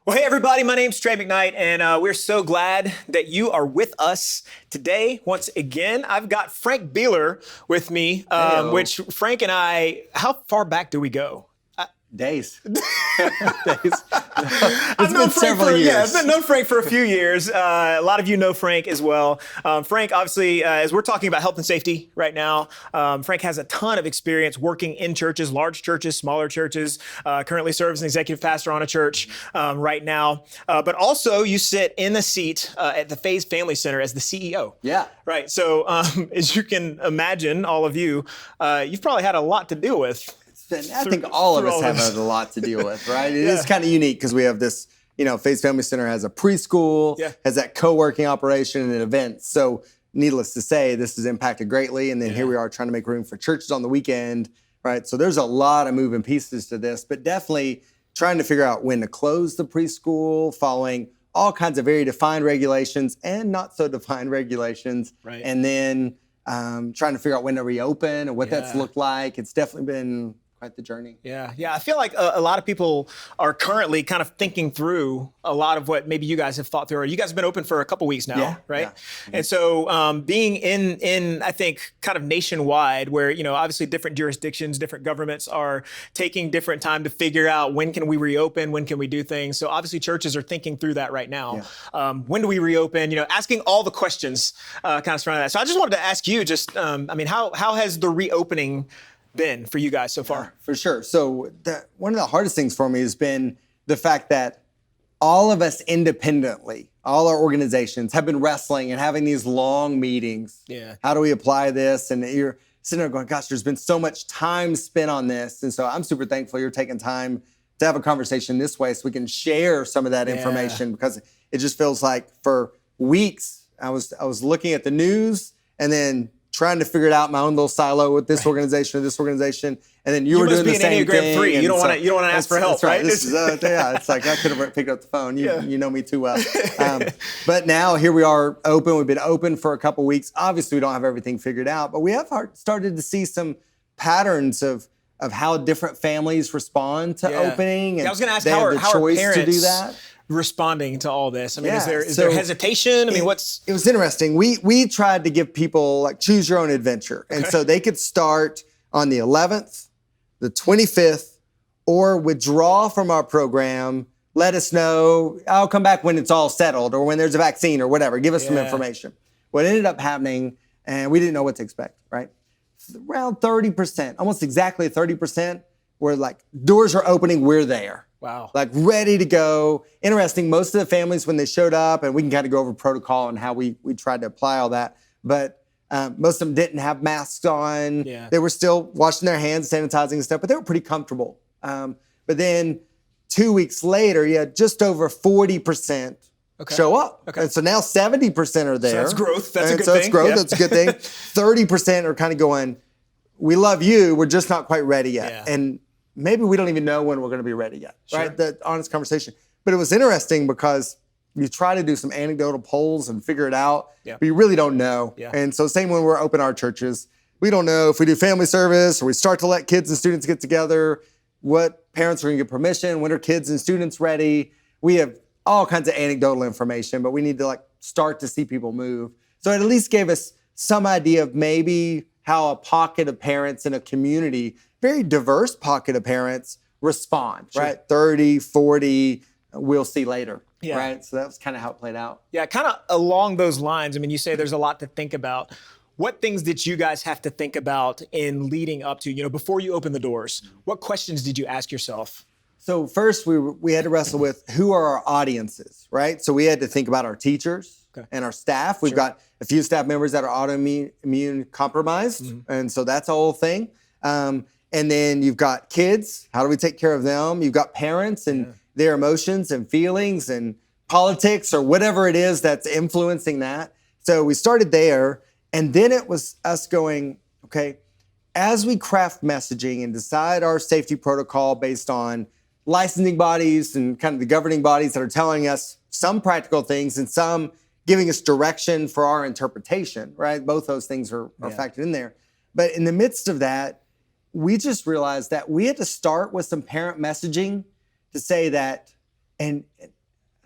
Well, hey, everybody, my name's Trey McKnight, and we're so glad that you are with us today. Once again, I've got Frank Bealer with me, which Frank and I, how far back do we go? Days. I've known Frank I've known Frank for a few years. A lot of you know Frank as well. Frank, obviously, as we're talking about health and safety right now, Frank has a ton of experience working in churches, large churches, smaller churches, currently serves as an executive pastor on a church right now. But also you sit in the seat at the Phase Family Center as the CEO. Yeah. Right. So as you can imagine, all of you, you've probably had a lot to deal with. I think all of us have a lot to deal with, right? It is kind of unique because we have this, Faith Family Center has a preschool, has that co-working operation and events. So needless to say, this has impacted greatly. And then here we are trying to make room for churches on the weekend, right? So there's a lot of moving pieces to this, but definitely trying to figure out when to close the preschool, following all kinds of very defined regulations and not so defined regulations. Right. And then trying to figure out when to reopen and what that's looked like. It's definitely been quite the journey. Yeah. I feel like a lot of people are currently kind of thinking through a lot of what maybe you guys have thought through. Or you guys have been open for a couple weeks now, right? Yeah. And so being in I think kind of nationwide, where obviously different jurisdictions, different governments are taking different time to figure out when can we reopen, when can we do things. So obviously churches are thinking through that right now. Yeah. When do we reopen? Asking all the questions kind of surrounding that. So I just wanted to ask you, how has the reopening been for you guys so far? Yeah, for sure. So one of the hardest things for me has been the fact that all of us independently, all our organizations have been wrestling and having these long meetings. Yeah. How do we apply this? And you're sitting there going, gosh, there's been so much time spent on this. And so I'm super thankful you're taking time to have a conversation this way so we can share some of that information, because it just feels like for weeks I was looking at the news and then trying to figure it out in my own little silo with this organization or this organization, and then you were doing the same thing. Enneagram 3. You don't want to ask for help, right? This is it's like I could have picked up the phone. You know me too well. But now here we are open. We've been open for a couple weeks. Obviously, we don't have everything figured out, but we have started to see some patterns of how different families respond to opening. And I was going to ask, they have the choice parents to do that. Responding to all this? Is there hesitation? It was interesting. We tried to give people like choose your own adventure. And so they could start on the 11th, the 25th, or withdraw from our program. Let us know. I'll come back when it's all settled or when there's a vaccine or whatever. Give us some information. What ended up happening, and we didn't know what to expect, right? Around 30%, almost exactly 30%, were like, doors are opening, we're there. Wow. Like ready to go. Interesting. Most of the families, when they showed up, and we can kind of go over protocol and how we tried to apply all that, but most of them didn't have masks on. Yeah. They were still washing their hands, sanitizing and stuff, but they were pretty comfortable. But then 2 weeks later, you had just over 40% show up. Okay. And so now 70% are there. So that's growth. That's a good thing. That's growth. That's a good thing. 30% are kind of going, we love you, we're just not quite ready yet. Yeah. And maybe we don't even know when we're going to be ready yet, right? Sure. The honest conversation. But it was interesting because you try to do some anecdotal polls and figure it out, but you really don't know. Yeah. And so same when we're open our churches, we don't know if we do family service or we start to let kids and students get together, what parents are going to get permission, when are kids and students ready. We have all kinds of anecdotal information, but we need to start to see people move. So it at least gave us some idea of maybe how a pocket of parents in a community, very diverse pocket of parents, respond, right? 30, 40, we'll see later, right? So that was kind of how it played out. Yeah, kind of along those lines. You say there's a lot to think about. What things did you guys have to think about in leading up to, before you open the doors? What questions did you ask yourself? So first, we had to wrestle with who are our audiences, right? So we had to think about our teachers and our staff. We've got a few staff members that are autoimmune compromised, and so that's a whole thing. And then you've got kids. How do we take care of them? You've got parents and their emotions and feelings and politics or whatever it is that's influencing that. So we started there, and then it was us going, okay, as we craft messaging and decide our safety protocol based on licensing bodies and kind of the governing bodies that are telling us some practical things and some giving us direction for our interpretation, right? Both those things are factored in there. But in the midst of that, we just realized that we had to start with some parent messaging to say that, and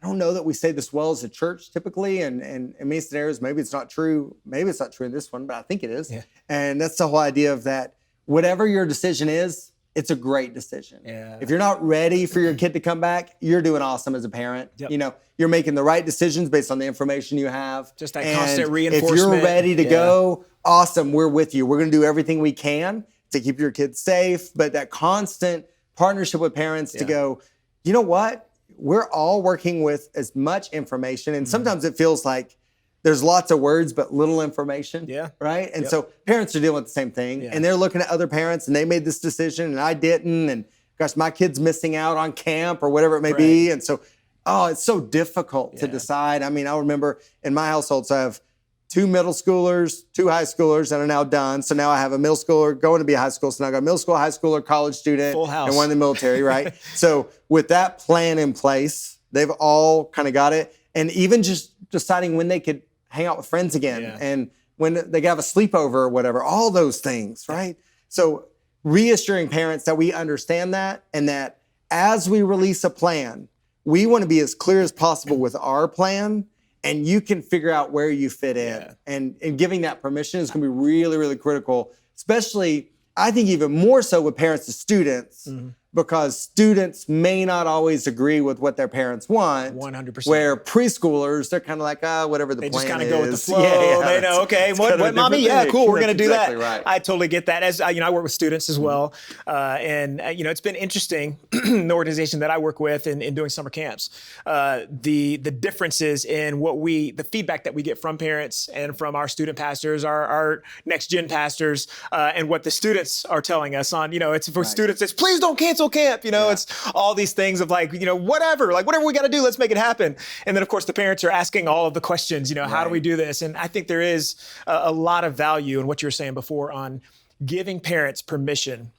I don't know that we say this well as a church typically, and in many scenarios, maybe it's not true. Maybe it's not true in this one, but I think it is. Yeah. And that's the whole idea of that. Whatever your decision is, it's a great decision. Yeah. If you're not ready for your kid to come back, you're doing awesome as a parent. Yep. You know, you're making the right decisions based on the information you have. Just that constant reinforcement. If you're ready to go, awesome, we're with you. We're going to do everything we can to keep your kids safe, but that constant partnership with parents to go, you know what? We're all working with as much information, and sometimes it feels like there's lots of words but little information, right? And so parents are dealing with the same thing, and they're looking at other parents, and they made this decision, and I didn't, and gosh, my kid's missing out on camp or whatever it may be, and so, it's so difficult to decide. I mean, I remember in my household, so I have 2 middle schoolers, 2 high schoolers that are now done. So now I have a middle schooler going to be a high school. So now I got a middle school, high schooler, college student, full house, and one in the military, right? So with that plan in place, they've all kind of got it. And even just deciding when they could hang out with friends again and when they could have a sleepover or whatever, all those things, right? So reassuring parents that we understand that, and that as we release a plan, we want to be as clear as possible with our plan, and you can figure out where you fit in. And giving that permission is going to be really, really critical, especially, I think, even more so with parents to students, because students may not always agree with what their parents want. 100%. Where preschoolers, they're kind of like, whatever the plan is. They just kind of go with the flow. They know, okay, what mommy? Yeah, cool, we're going to do that. Right. I totally get that. As I work with students as well. And it's been interesting, the organization that I work with in doing summer camps, the differences in the feedback that we get from parents and from our student pastors, our next gen pastors, and what the students are telling us on, it's for students, it's please don't cancel camp, it's all these things of like, whatever we got to do, let's make it happen. And then of course the parents are asking all of the questions, how do we do this? And I think there is a lot of value in what you were saying before on giving parents permission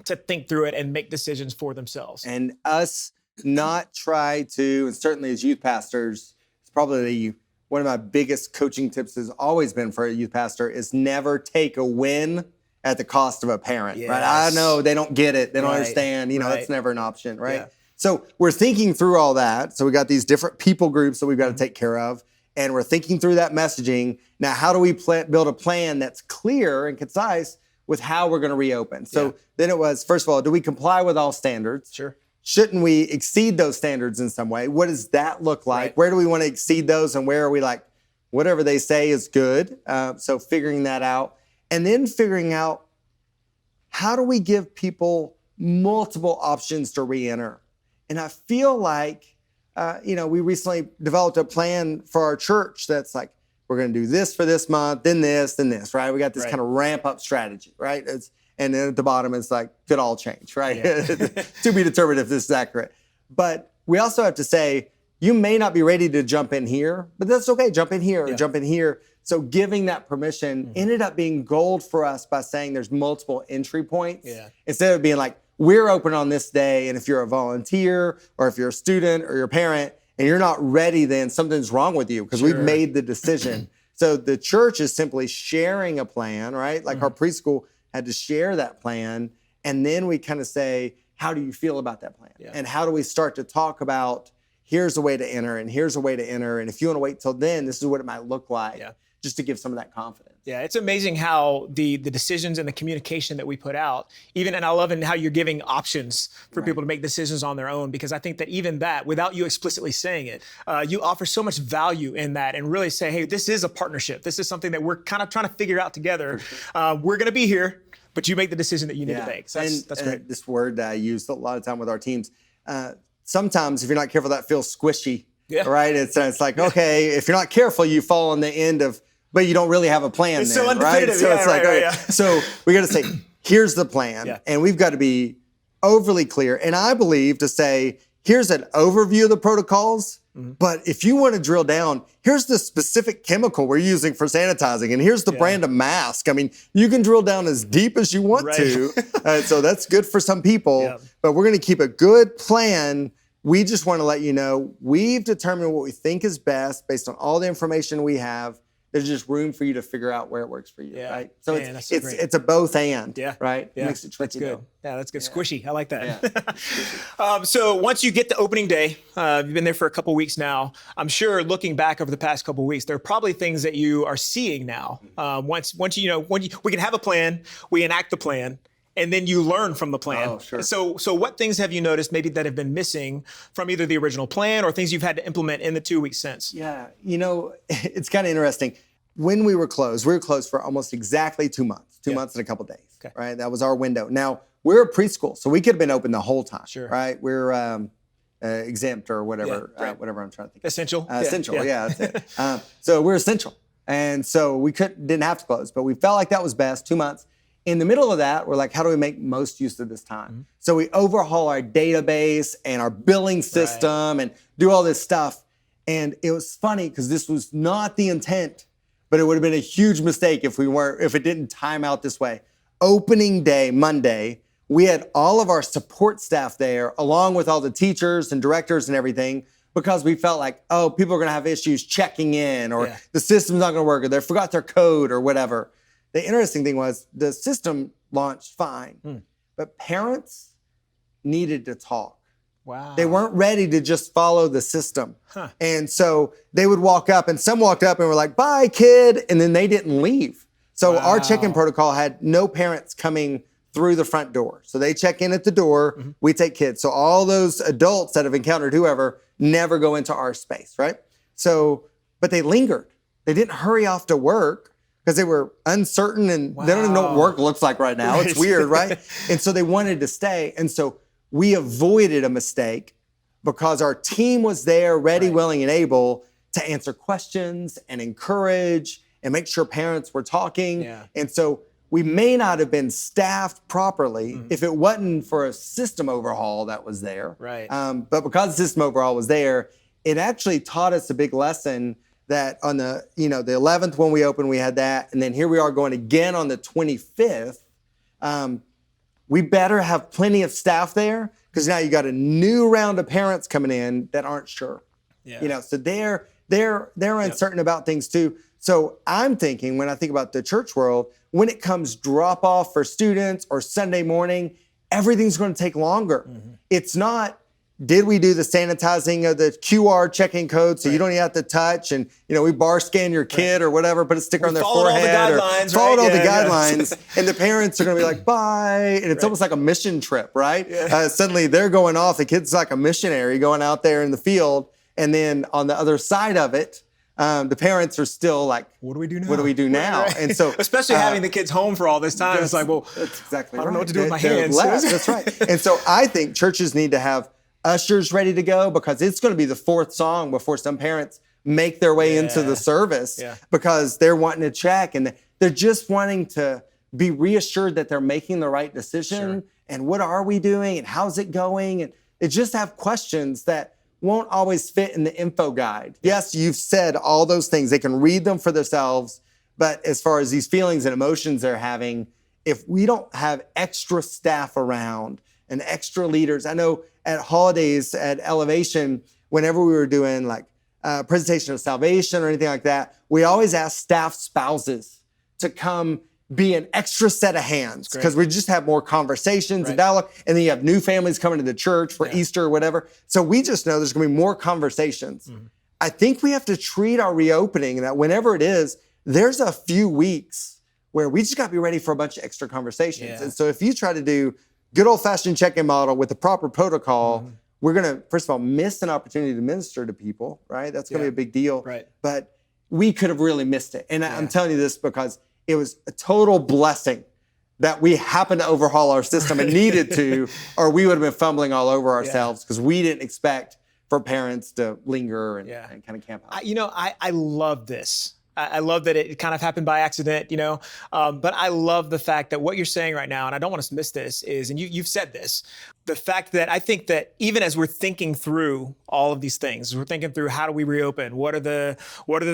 to think through it and make decisions for themselves. And us not try to, and certainly as youth pastors, it's probably one of my biggest coaching tips has always been for a youth pastor is never take a win at the cost of a parent, right? I know they don't get it. They don't understand. That's never an option, right? Yeah. So we're thinking through all that. So we got these different people groups that we've got to take care of. And we're thinking through that messaging. Now, how do we build a plan that's clear and concise with how we're going to reopen? So then it was, first of all, do we comply with all standards? Sure. Shouldn't we exceed those standards in some way? What does that look like? Right. Where do we want to exceed those? And where are we like, whatever they say is good? So figuring that out. And then figuring out, how do we give people multiple options to reenter? And I feel like, we recently developed a plan for our church that's like, we're going to do this for this month, then this, right? We got this kind of ramp up strategy, right? And then at the bottom, it's like, could all change, right? Yeah. To be determined if this is accurate. But we also have to say, you may not be ready to jump in here, but that's okay. Jump in here or jump in here. So giving that permission ended up being gold for us by saying there's multiple entry points. Yeah. Instead of being like, we're open on this day, and if you're a volunteer or if you're a student or you're a parent and you're not ready, then something's wrong with you because we've made the decision. So the church is simply sharing a plan, right? Like our preschool had to share that plan. And then we kind of say, how do you feel about that plan? Yeah. And how do we start to talk about, here's a way to enter and here's a way to enter. And if you want to wait till then, this is what it might look like, just to give some of that confidence. Yeah, it's amazing how the decisions and the communication that we put out, and I love how you're giving options for people to make decisions on their own, because I think that even that, without you explicitly saying it, you offer so much value in that and really say, hey, this is a partnership. This is something that we're kind of trying to figure out together. We're going to be here, but you make the decision that you need to make. So that's great. This word that I use a lot of time with our teams, sometimes if you're not careful, that feels squishy, right? It's like, okay, if you're not careful, you fall on the end of, but you don't really have a plan it's then, so undefinitive. Right? So it's like, okay. So we got to say, here's the plan. And we've got to be overly clear. And I believe to say, here's an overview of the protocols, but if you want to drill down, here's the specific chemical we're using for sanitizing, and here's the brand of mask. I mean, you can drill down as deep as you want to. So that's good for some people, but we're going to keep a good plan. We just want to let you know, we've determined what we think is best based on all the information we have. There's just room for you to figure out where it works for you, right? So Man, it's a both and, right? Yeah, Makes it tricky. that's good. Yeah, that's good. Squishy. I like that. Yeah. So once you get to opening day, you've been there for a couple weeks now. I'm sure looking back over the past couple weeks, there are probably things that you are seeing now. Once we can have a plan, we enact the plan, and then you learn from the plan. Oh, sure. So what things have you noticed maybe that have been missing from either the original plan or things you've had to implement in the 2 weeks since? Yeah, it's kind of interesting. When we were closed for almost exactly 2 months, 2 months and a couple days, right? That was our window. Now, we're a preschool, so we could have been open the whole time, right? We're exempt or whatever, whatever I'm trying to think. Essential. Essential, that's it. So we're essential. And so we didn't have to close, but we felt like that was best, 2 months. In the middle of that, we're like, how do we make most use of this time? Mm-hmm. So we overhaul our database and our billing system and do all this stuff. And it was funny because this was not the intent, but it would have been a huge mistake if it didn't time out this way. Opening day, Monday, we had all of our support staff there, along with all the teachers and directors and everything, because we felt like, oh, people are going to have issues checking in, or the system's not going to work, or they forgot their code or whatever. The interesting thing was the system launched fine, but parents needed to talk. Wow. They weren't ready to just follow the system. And so they would walk up, and some walked up and were like, bye, kid, and then they didn't leave. So our check-in protocol had no parents coming through the front door. So they check in at the door, we take kids. So all those adults that have encountered whoever never go into our space, right? So, but they lingered. They didn't hurry off to work because they were uncertain and they don't even know what work looks like right now. It's weird, right? And so they wanted to stay. And so we avoided a mistake because our team was there, ready, willing, and able to answer questions and encourage and make sure parents were talking. And so we may not have been staffed properly if it wasn't for a system overhaul that was there. But because the system overhaul was there, it actually taught us a big lesson that on the 11th when we opened, we had that. And then here we are going again on the 25th. We better have plenty of staff there because now you got a new round of parents coming in that aren't sure. So they're uncertain about things too. So I'm thinking, when I think about the church world, when it comes drop off for students or Sunday morning, everything's going to take longer. It's not, did we do the sanitizing of the QR check-in code so you don't even have to touch, and we bar scan your kid or whatever, put a sticker on their forehead, followed all the guidelines, and the parents are going to be like, bye, and it's almost like a mission trip, right? Suddenly they're going off, the kid's like a missionary going out there in the field, and then on the other side of it, the parents are still like, what do we do now? What do we do now? And so, especially having the kids home for all this time, it's like, well, that's exactly I don't know what to do with my hands. That's right. And so I think churches need to have ushers ready to go, because it's going to be the fourth song before some parents make their way into the service because they're wanting to check, and they're just wanting to be reassured that they're making the right decision. And what are we doing? And how's it going? And they just have questions that won't always fit in the info guide. Yes, you've said all those things. They can read them for themselves. But as far as these feelings and emotions they're having, if we don't have extra staff around and extra leaders, I know at holidays at Elevation, whenever we were doing like a presentation of salvation or anything like that, we always ask staff spouses to come be an extra set of hands, because we just have more conversations and dialogue. And then you have new families coming to the church for Easter or whatever. So we just know there's going to be more conversations. I think we have to treat our reopening that whenever it is, there's a few weeks where we just got to be ready for a bunch of extra conversations. And so if you try to do good old-fashioned check-in model with the proper protocol, we're going to, first of all, miss an opportunity to minister to people, right? That's going to be a big deal. But we could have really missed it. And I'm telling you this because it was a total blessing that we happened to overhaul our system and needed to, or we would have been fumbling all over ourselves because we didn't expect for parents to linger and kind of camp out. I love this. I love that it kind of happened by accident, but I love the fact that what you're saying right now, and I don't want us to miss this, is, and you've said this, the fact that I think that even as we're thinking through all of these things, we're thinking through how do we reopen, what are the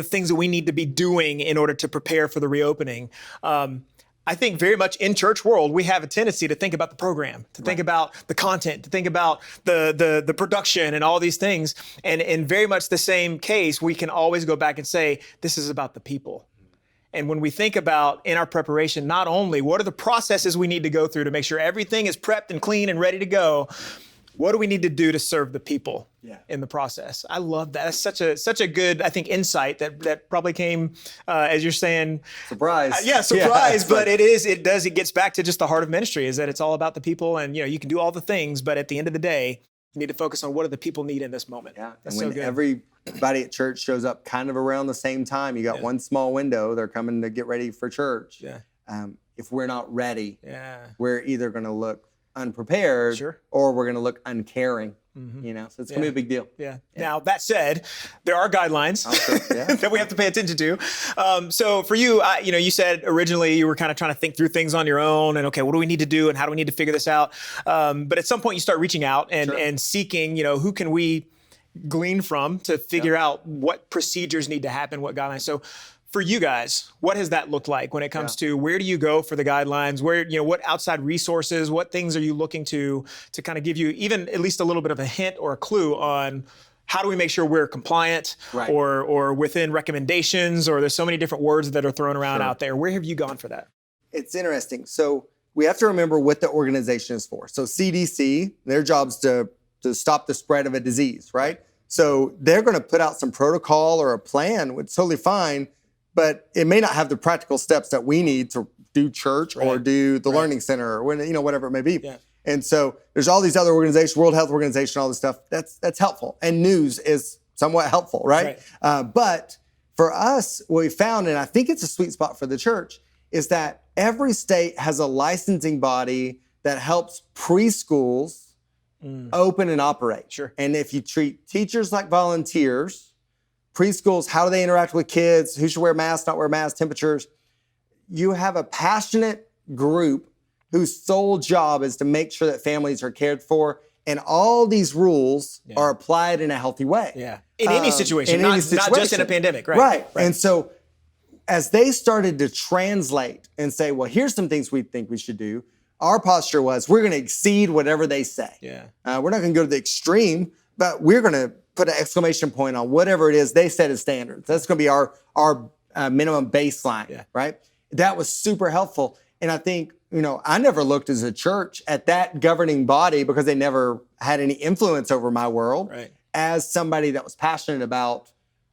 things that we need to be doing in order to prepare for the reopening. I think very much in church world, we have a tendency to think about the program, to think about the content, to think about the production and all these things. And in very much the same case, we can always go back and say, this is about the people. And when we think about in our preparation, not only what are the processes we need to go through to make sure everything is prepped and clean and ready to go, what do we need to do to serve the people in the process? I love that. That's such a good, I think, insight that probably came, as you're saying. Surprise. Surprise. But it gets back to just the heart of ministry, is that it's all about the people, and you can do all the things, but at the end of the day, you need to focus on what do the people need in this moment. Yeah, and when everybody at church shows up kind of around the same time, you got one small window, they're coming to get ready for church. Yeah. If we're not ready, we're either going to look unprepared or we're going to look uncaring. So it's going to be a big deal. Yeah. Now, that said, there are guidelines that we have to pay attention to. So for you, you said originally you were kind of trying to think through things on your own and, okay, what do we need to do and how do we need to figure this out? But at some point you start reaching out and seeking, who can we glean from to figure out what procedures need to happen, what guidelines. So for you guys, what has that looked like when it comes to where do you go for the guidelines? Where, what outside resources, what things are you looking to kind of give you even at least a little bit of a hint or a clue on how do we make sure we're compliant or within recommendations, or there's so many different words that are thrown around out there. Where have you gone for that? It's interesting. So we have to remember what the organization is for. So CDC, their job's to stop the spread of a disease, right? So they're going to put out some protocol or a plan, which is totally fine, but it may not have the practical steps that we need to do church or do the learning center or whatever it may be. Yeah. And so there's all these other organizations, World Health Organization, all this stuff. That's helpful. And news is somewhat helpful, right? But for us, what we found, and I think it's a sweet spot for the church, is that every state has a licensing body that helps preschools open and operate. Sure. And if you treat teachers like volunteers, preschools, how do they interact with kids? Who should wear masks, not wear masks, temperatures? You have a passionate group whose sole job is to make sure that families are cared for, and all these rules are applied in a healthy way. Yeah, in any situation, not just in a pandemic, right? Right. And so as they started to translate and say, well, here's some things we think we should do, our posture was, we're going to exceed whatever they say. Yeah. We're not going to go to the extreme, but we're going to put an exclamation point on whatever it is they set as standards. That's going to be our minimum baseline, right? That was super helpful. And I think, I never looked as a church at that governing body, because they never had any influence over my world, as somebody that was passionate about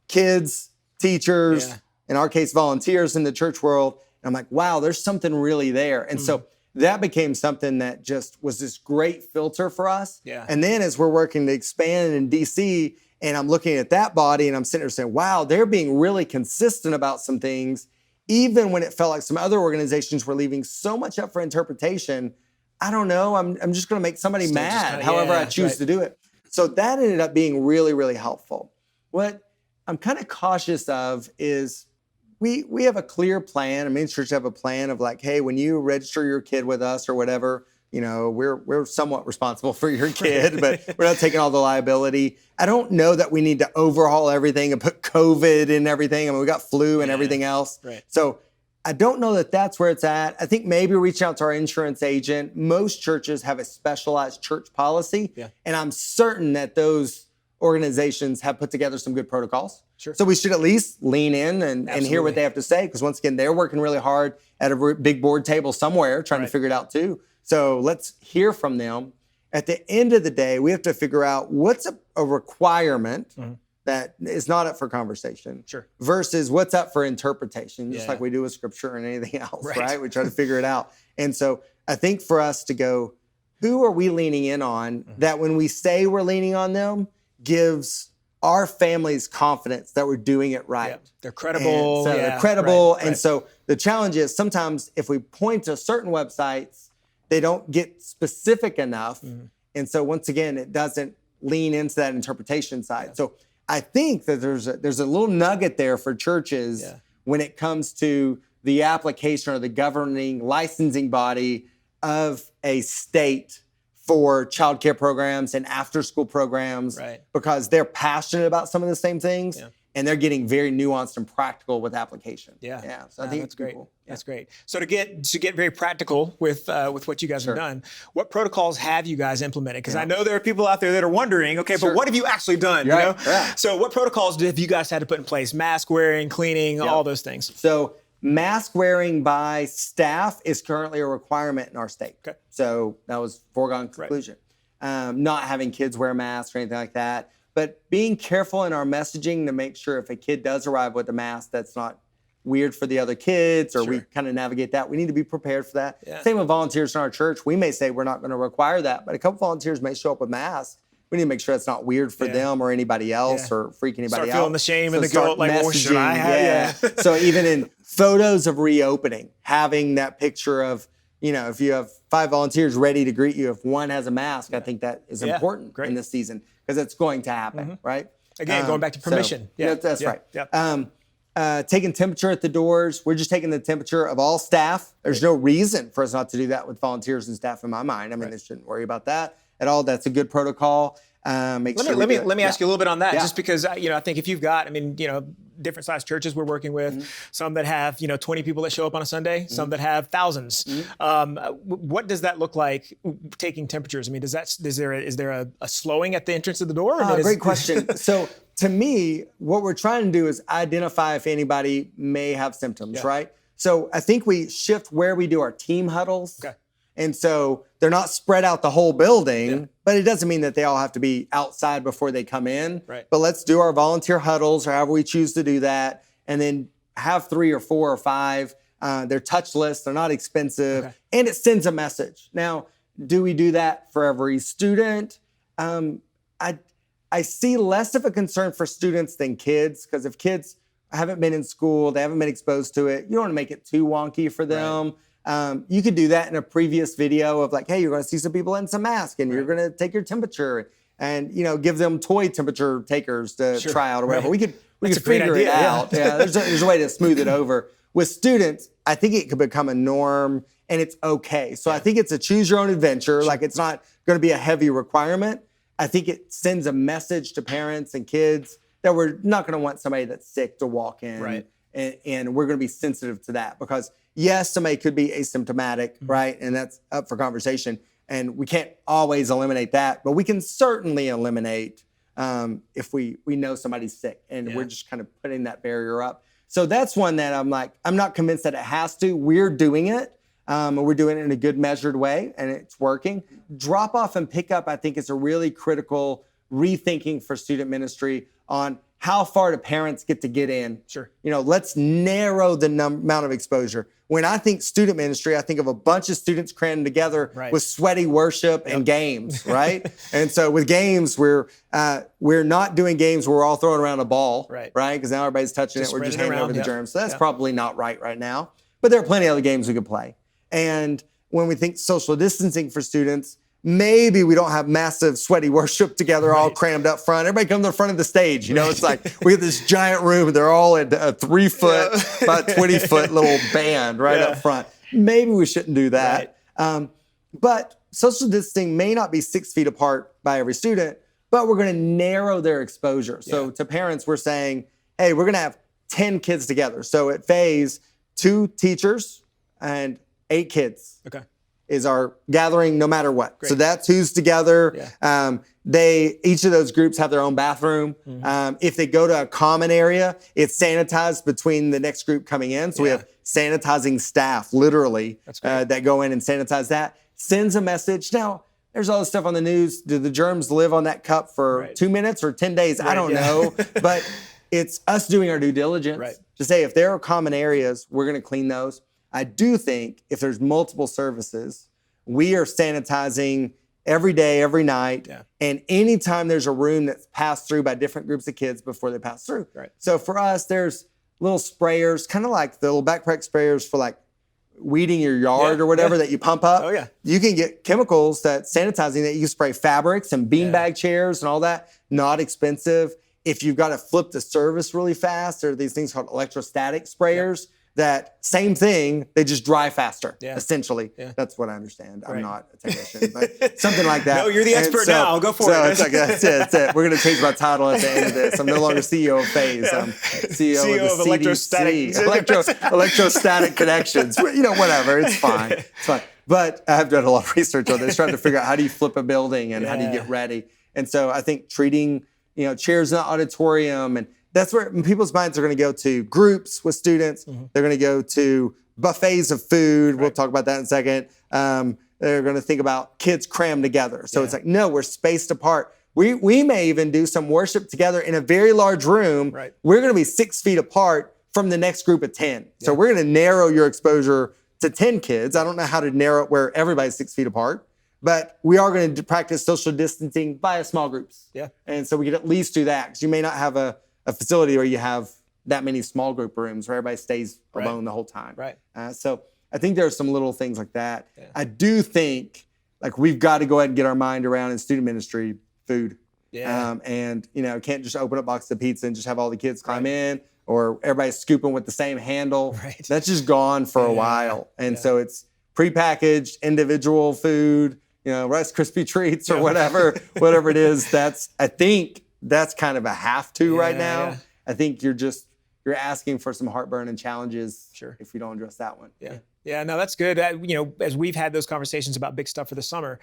kids, teachers, in our case, volunteers in the church world. And I'm like, wow, there's something really there. And so that became something that just was this great filter for us. Yeah. And then as we're working to expand in DC, and I'm looking at that body and I'm sitting there saying, wow, they're being really consistent about some things, even when it felt like some other organizations were leaving so much up for interpretation. I don't know, I'm just going to make somebody mad, however I choose to do it. So that ended up being really, really helpful. What I'm kind of cautious of is we have a clear plan. I mean, church have a plan of like, hey, when you register your kid with us or whatever, we're somewhat responsible for your kid, but we're not taking all the liability. I don't know that we need to overhaul everything and put COVID in everything. I mean, we got flu and everything else. Right. So I don't know that that's where it's at. I think maybe reach out to our insurance agent. Most churches have a specialized church policy, and I'm certain that those organizations have put together some good protocols. Sure. So we should at least lean in and hear what they have to say, because once again, they're working really hard at a big board table somewhere trying to figure it out too. So let's hear from them. At the end of the day, we have to figure out what's a requirement that is not up for conversation versus what's up for interpretation, just like we do with scripture and anything else, right? We try to figure it out. And so I think for us to go, who are we leaning in on that when we say we're leaning on them gives our families confidence that we're doing it right. Yeah. They're credible. And so they're credible. And so the challenge is sometimes if we point to certain websites, they don't get specific enough. And so once again, it doesn't lean into that interpretation side. So I think that there's a little nugget there for churches when it comes to the application or the governing licensing body of a state for childcare programs and after-school programs, because they're passionate about some of the same things, and they're getting very nuanced and practical with application. So I think that's great. Cool. That's great. So to get very practical with what you guys have done, what protocols have you guys implemented? Because I know there are people out there that are wondering, okay, but what have you actually done? So what protocols have you guys had to put in place? Mask wearing, cleaning, all those things. So mask wearing by staff is currently a requirement in our state. Okay. So that was foregone conclusion. Not having kids wear masks or anything like that, but being careful in our messaging to make sure if a kid does arrive with a mask, that's not weird for the other kids, or we kind of navigate that. We need to be prepared for that. Yeah. Same with volunteers in our church. We may say we're not going to require that, but a couple volunteers may show up with masks. We need to make sure it's not weird for them or anybody else or freak anybody out. Start feeling the shame and the guilt, like, what should I have? So even in photos of reopening, having that picture of, if you have 5 volunteers ready to greet you, if one has a mask, I think that is important in this season, because it's going to happen, right? Again, going back to permission. So, that's right. Taking temperature at the doors. We're just taking the temperature of all staff. There's no reason for us not to do that with volunteers and staff in my mind. I mean, they shouldn't worry about that at all. That's a good protocol. Let me ask you a little bit on that, just because, I think if you've got, different sized churches we're working with, some that have, 20 people that show up on a Sunday, some that have thousands. What does that look like, taking temperatures? I mean, is there a slowing at the entrance of the door? Great question. So to me, what we're trying to do is identify if anybody may have symptoms, right? So I think we shift where we do our team huddles. Okay. And so they're not spread out the whole building, but it doesn't mean that they all have to be outside before they come in. Right. But let's do our volunteer huddles, or however we choose to do that, and then have 3 or 4 or 5. They're touchless, they're not expensive, and it sends a message. Now, do we do that for every student? I see less of a concern for students than kids, because if kids haven't been in school, they haven't been exposed to it, you don't want to make it too wonky for them. Right. You could do that in a previous video of like, hey, you're going to see some people in some masks, and you're going to take your temperature, and give them toy temperature takers to try out or whatever. We could figure it out. There's a way to smooth it over. With students, I think it could become a norm, and it's okay. So I think it's a choose your own adventure. Like, it's not going to be a heavy requirement. I think it sends a message to parents and kids that we're not going to want somebody that's sick to walk in. Right. And we're going to be sensitive to that, because yes, somebody could be asymptomatic, right? And that's up for conversation. And we can't always eliminate that, but we can certainly eliminate if we know somebody's sick, and we're just kind of putting that barrier up. So that's one that I'm not convinced that it has to. We're doing it. We're doing it in a good, measured way, and it's working. Drop off and pick up, I think, is a really critical rethinking for student ministry on how far do parents get in. Sure. Let's narrow the amount of exposure. When I think student ministry, I think of a bunch of students crammed together with sweaty worship and games, right? And so with games, we're not doing games where we're all throwing around a ball, right? Because now everybody's touching it. We're just handing over the germs. So that's probably not right now. But there are plenty of other games we could play. And when we think social distancing for students, maybe we don't have massive sweaty worship together all crammed up front. Everybody comes to the front of the stage. It's like we have this giant room. They're all in a 3-foot, about 20-foot little band up front. Maybe we shouldn't do that. But social distancing may not be 6 feet apart by every student, but we're going to narrow their exposure. So to parents, we're saying, hey, we're going to have 10 kids together. So at phase, 2 teachers and 8 kids. Okay. Is our gathering no matter what. Great. So that's who's together. Each of those groups have their own bathroom. If they go to a common area, it's sanitized between the next group coming in. So we have sanitizing staff, literally, that go in and sanitize that. Sends a message. Now, there's all this stuff on the news. Do the germs live on that cup for 2 minutes or 10 days? I don't know. But it's us doing our due diligence to say if there are common areas, we're going to clean those. I do think if there's multiple services, we are sanitizing every day, every night, and anytime there's a room that's passed through by different groups of kids before they pass through. Right. So for us, there's little sprayers, kind of like the little backpack sprayers for like weeding your yard or whatever that you pump up. Oh, yeah. You can get chemicals that sanitizing that you can spray fabrics and beanbag chairs and all that. Not expensive. If you've got to flip the service really fast, there are these things called electrostatic sprayers. That same thing, they just dry faster, essentially. That's what I understand. I'm not a technician, but something like that. No, you're the expert now. Go for it. It's like, that's it. We're going to change my title at the end of this. I'm no longer CEO of Phase. I'm CEO of the electrostatic connections. Whatever. It's fine. It's fine. But I have done a lot of research on this, trying to figure out how do you flip a building and how do you get ready. And so I think treating, chairs in the auditorium and that's where people's minds are going to go to groups with students. They're going to go to buffets of food. We'll talk about that in a second. They're going to think about kids crammed together. So it's like, no, we're spaced apart. We may even do some worship together in a very large room. Right. We're going to be 6 feet apart from the next group of 10. So we're going to narrow your exposure to 10 kids. I don't know how to narrow it where everybody's 6 feet apart, but we are going to practice social distancing via small groups. Yeah. And so we could at least do that, because you may not have a facility where you have that many small group rooms where everybody stays alone the whole time. Right. So I think there are some little things like that. Yeah. I do think like we've got to go ahead and get our mind around in student ministry food. Yeah. And can't just open up a box of pizza and just have all the kids climb in, or everybody's scooping with the same handle. Right. That's just gone for a while. And so it's prepackaged individual food, Rice Krispie treats or whatever it is. I think that's kind of a have to right now. Yeah. I think you're asking for some heartburn and challenges if you don't address that one. Yeah, no, that's good. As we've had those conversations about big stuff for the summer,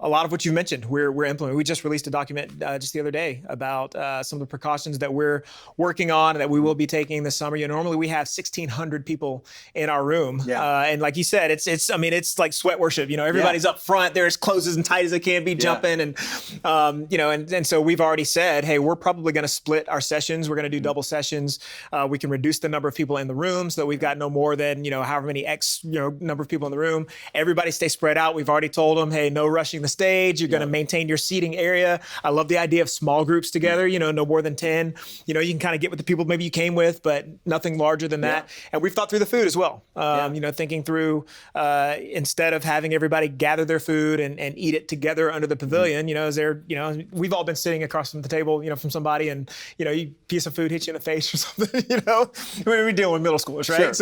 a lot of what you mentioned, we're implementing. We just released a document just the other day about some of the precautions that we're working on and that we will be taking this summer. Normally we have 1,600 people in our room, and like you said, it's like sweat worship. Everybody's up front. They're as close as tight as they can be, jumping, and and so we've already said, hey, we're probably going to split our sessions. We're going to do double sessions. We can reduce the number of people in the room so that we've got no more than however many number of people in the room. Everybody stay spread out. We've already told them, hey, no rushing the stage. You're going to maintain your seating area. I love the idea of small groups together, no more than 10. You can kind of get with the people maybe you came with, but nothing larger than that. And we've thought through the food as well. Thinking through instead of having everybody gather their food and eat it together under the pavilion, we've all been sitting across from the table, from somebody, and a piece of food hits you in the face or something, we're dealing with middle schoolers, right?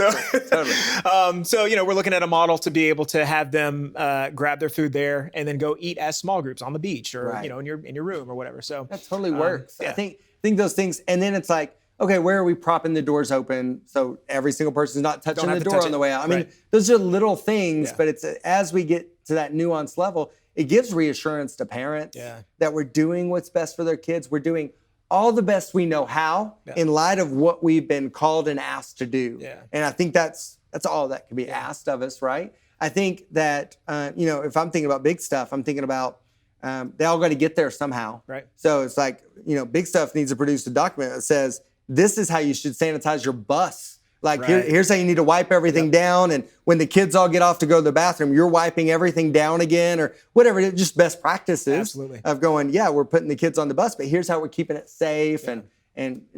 Totally. So we're looking at a model to be able to have them grab their food there and then go eat as small groups on the beach or in your room or whatever. So that totally works. I think those things, and then it's like, okay, where are we propping the doors open so every single person's not touching the door on the way out? I mean, those are little things, but it's as we get to that nuanced level, it gives reassurance to parents that we're doing what's best for their kids. We're doing all the best we know how in light of what we've been called and asked to do. And I think that's all that can be asked of us, right? I think that, if I'm thinking about big stuff, I'm thinking about they all got to get there somehow. Right. So it's like, big stuff needs to produce a document that says, this is how you should sanitize your bus. Like, here's how you need to wipe everything down. And when the kids all get off to go to the bathroom, you're wiping everything down again or whatever. It's just best practices of going, we're putting the kids on the bus, but here's how we're keeping it safe and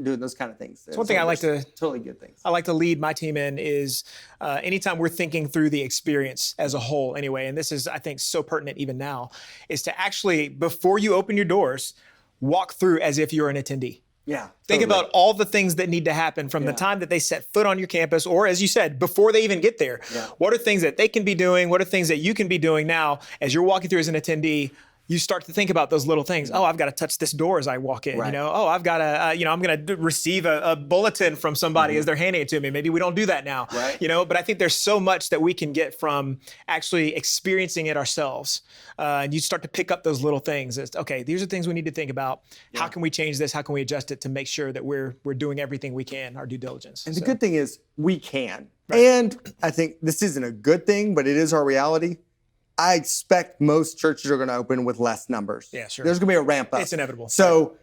doing those kind of things. It's one thing I like to totally good things. I like to lead my team in is anytime we're thinking through the experience as a whole anyway, and this is, I think, so pertinent even now, is to actually, before you open your doors, walk through as if you're an attendee. Yeah. Think about all the things that need to happen from the time that they set foot on your campus, or as you said, before they even get there. What are things that they can be doing? What are things that you can be doing now as you're walking through as an attendee? You start to think about those little things. Oh, I've got to touch this door as I walk in. Oh, I've got to, I'm going to receive a bulletin from somebody as they're handing it to me. Maybe we don't do that now. But I think there's so much that we can get from actually experiencing it ourselves. And you start to pick up those little things. It's, okay, these are things we need to think about. How can we change this? How can we adjust it to make sure that we're doing everything we can, our due diligence? And the good thing is we can. And I think this isn't a good thing, but it is our reality. I expect most churches are going to open with less numbers. Yeah, sure. There's going to be a ramp up. It's inevitable. So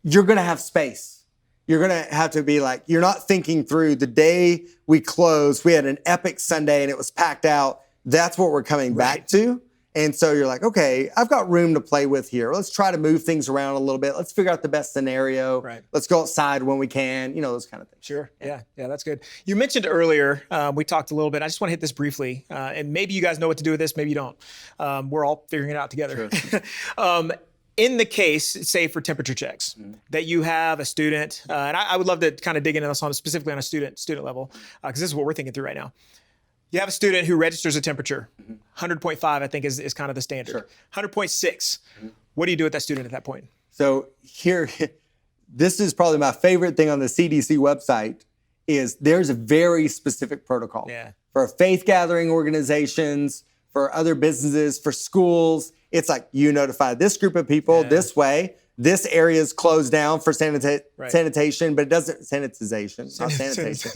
you're going to have space. You're going to have to be like, you're not thinking through the day we closed. We had an epic Sunday and it was packed out. That's what we're coming back to. And so you're like, okay, I've got room to play with here. Let's try to move things around a little bit. Let's figure out the best scenario. Let's go outside when we can, those kind of things. Sure. Yeah, that's good. You mentioned earlier, we talked a little bit. I just want to hit this briefly. And maybe you guys know what to do with this. Maybe you don't. We're all figuring it out together. Sure. In the case, say for temperature checks, that you have a student, and I would love to kind of dig into this specifically on a student level, because this is what we're thinking through right now. You have a student who registers a temperature, 100.5, I think is kind of the standard. Sure. 100.6. What do you do with that student at that point? So here, this is probably my favorite thing on the CDC website is there's a very specific protocol for faith gathering organizations, for other businesses, for schools. It's like you notify this group of people this way. this area is closed down for sanitation, but it doesn't, sanitization, not sanitation.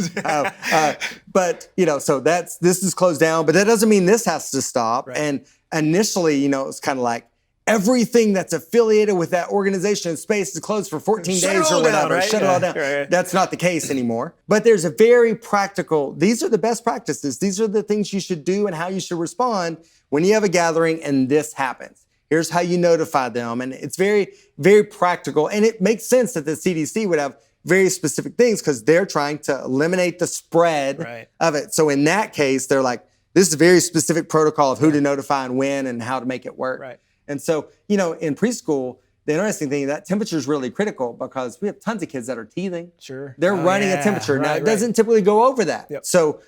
But, so this is closed down, but that doesn't mean this has to stop. Right. And initially, it's kind of like, everything that's affiliated with that organization and space is closed for 14 days or whatever. Right? Shut it all down. Right. That's not the case anymore. But there's a very practical, these are the best practices. These are the things you should do and how you should respond when you have a gathering and this happens. Here's how you notify them. And it's very, very practical. And it makes sense that the CDC would have very specific things because they're trying to eliminate the spread of it. So in that case, they're like, this is a very specific protocol of who to notify and when and how to make it work. Right. And so, in preschool, the interesting thing, that temperature is really critical because we have tons of kids that are teething. Sure. They're running a temperature. Now, it doesn't typically go over that. Yep. So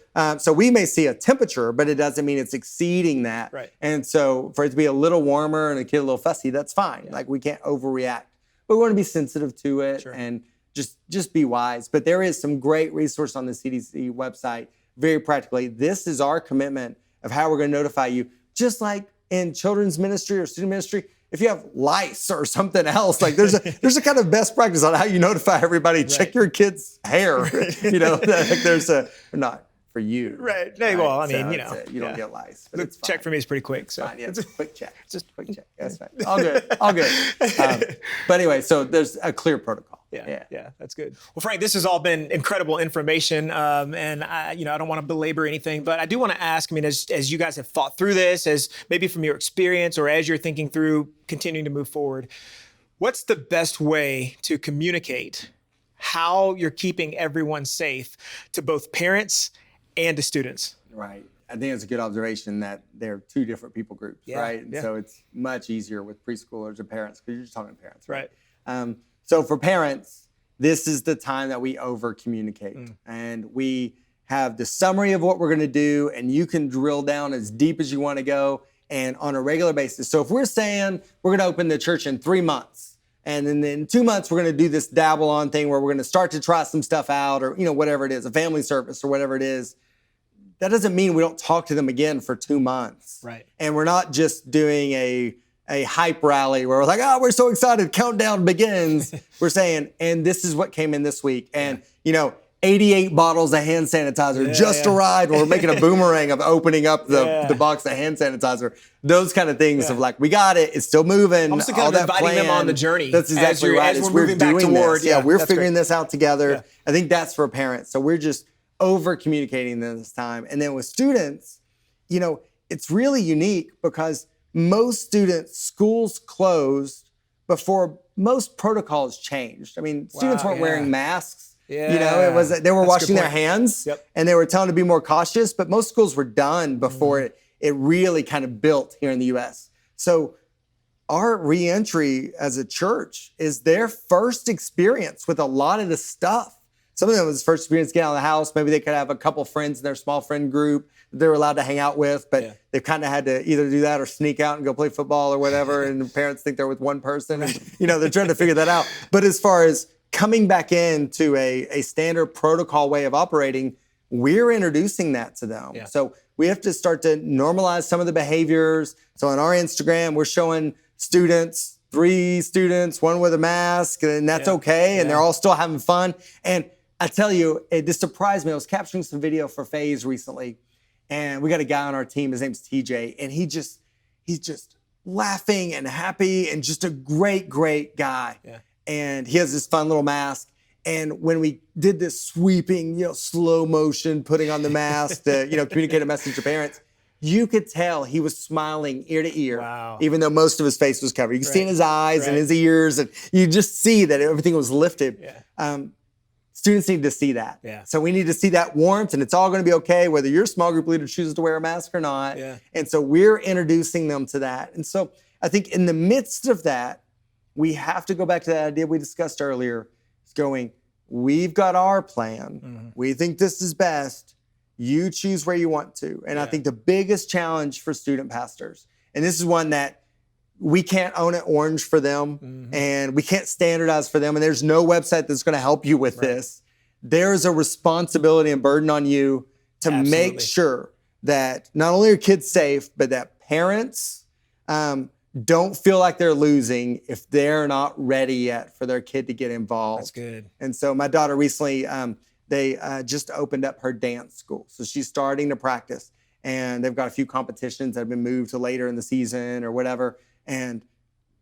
we may see a temperature, but it doesn't mean it's exceeding that. Right. And so for it to be a little warmer and a kid a little fussy, that's fine. Yeah. Like, we can't overreact. But we want to be sensitive to it and just be wise. But there is some great resource on the CDC website, very practically. This is our commitment of how we're going to notify you, just like in children's ministry or student ministry. If you have lice or something else, like there's a kind of best practice on how you notify everybody. Right. Check your kid's hair. There's not for you. Right. Well, I mean, you don't get lice. But the check for me is pretty quick. So it's a quick check. Just a quick check. That's fine. All good. But anyway, so there's a clear protocol. Yeah, that's good. Well, Frank, this has all been incredible information, and I don't want to belabor anything, but I do want to ask. I mean, as you guys have thought through this, as maybe from your experience or as you're thinking through continuing to move forward, what's the best way to communicate how you're keeping everyone safe to both parents and to students? Right. I think it's a good observation that they're two different people groups, right? Yeah. So it's much easier with preschoolers and parents because you're just talking to parents, right? So for parents, this is the time that we over-communicate. And we have the summary of what we're going to do, and you can drill down as deep as you want to go and on a regular basis. So if we're saying we're going to open the church in 3 months, and then in 2 months, we're going to do this dabble on thing where we're going to start to try some stuff out or, whatever it is, a family service or whatever it is, that doesn't mean we don't talk to them again for 2 months. Right. And we're not just doing a hype rally where we're like, we're so excited, countdown begins. We're saying, and this is what came in this week. And, 88 bottles of hand sanitizer just arrived. We're making a boomerang of opening up the box of hand sanitizer. Those kind of things of like, we got it. It's still moving. Almost kind of inviting them on the journey. That's exactly right. As we're moving back toward. Yeah, we're figuring this out together. Yeah. I think that's for parents. So we're just over communicating this time. And then with students, it's really unique because most students, schools closed before most protocols changed. I mean, students weren't wearing masks. Yeah. They were washing their hands and they were telling to be more cautious, but most schools were done before it really kind of built here in the US. So our reentry as a church is their first experience with a lot of the stuff. Some of them was first experience getting out of the house. Maybe they could have a couple friends in their small friend group that they were allowed to hang out with, but they've kind of had to either do that or sneak out and go play football or whatever. And the parents think they're with one person and, they're trying to figure that out. But as far as coming back into a standard protocol way of operating, we're introducing that to them. Yeah. So we have to start to normalize some of the behaviors. So on our Instagram, we're showing students, 3 students, 1 with a mask, and that's okay. And they're all still having fun. And I tell you, it just surprised me. I was capturing some video for FaZe recently, and we got a guy on our team. His name's TJ, and he's just laughing and happy and just a great, great guy. Yeah. And he has this fun little mask. And when we did this sweeping, slow motion, putting on the mask to, communicate a message to parents, you could tell he was smiling ear to ear, even though most of his face was covered. You could see in his eyes and his ears, and you just see that everything was lifted. Yeah. Students need to see that. Yeah. So we need to see that warmth, and it's all going to be okay, whether your small group leader chooses to wear a mask or not. Yeah. And so we're introducing them to that. And so I think in the midst of that, we have to go back to that idea we discussed earlier. It's going, we've got our plan. Mm-hmm. We think this is best. You choose where you want to. And I think the biggest challenge for student pastors, and this is one that we can't own it orange for them, and we can't standardize for them, and there's no website that's going to help you with this. There's a responsibility and burden on you to make sure that not only are kids safe, but that parents don't feel like they're losing if they're not ready yet for their kid to get involved. That's good. And so my daughter recently, they just opened up her dance school. So she's starting to practice, and they've got a few competitions that have been moved to later in the season or whatever. And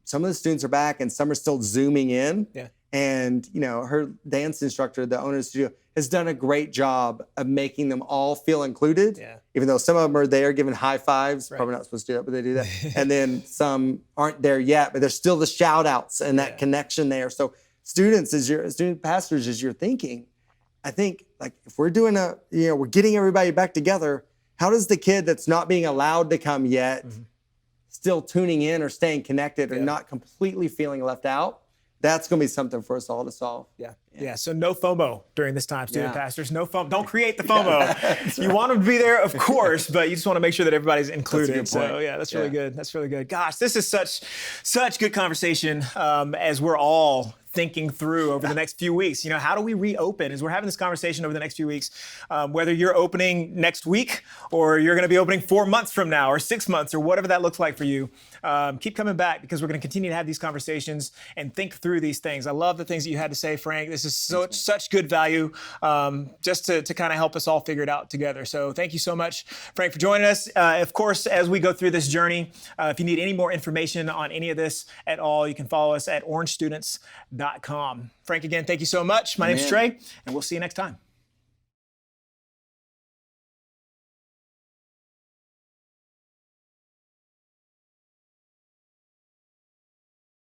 some of the students are back and some are still Zooming in. Yeah. And, her dance instructor, the owner of the studio, has done a great job of making them all feel included. Yeah. Even though some of them are there giving high fives, Right. probably not supposed to do that, but they do that. And then some aren't there yet, but there's still the shout outs and that connection there. So student pastors, as you're thinking, I think like if we're doing we're getting everybody back together, how does the kid that's not being allowed to come yet still tuning in or staying connected or not completely feeling left out? That's going to be something for us all to solve. Yeah. So no FOMO during this time, student pastors. No FOMO. Don't create the FOMO. You want them to be there, of course, but you just want to make sure that everybody's included. That's a good point. So that's really good. That's really good. Gosh, this is such good conversation as we're all thinking through over the next few weeks. How do we reopen? As we're having this conversation over the next few weeks, whether you're opening next week or you're going to be opening 4 months from now or 6 months or whatever that looks like for you, keep coming back because we're going to continue to have these conversations and think through these things. I love the things that you had to say, Frank. This is such good value just to kind of help us all figure it out together. So thank you so much, Frank, for joining us. Of course, as we go through this journey, if you need any more information on any of this at all, you can follow us at orangestudents.com. Frank, again, thank you so much. My name's Trey, and we'll see you next time.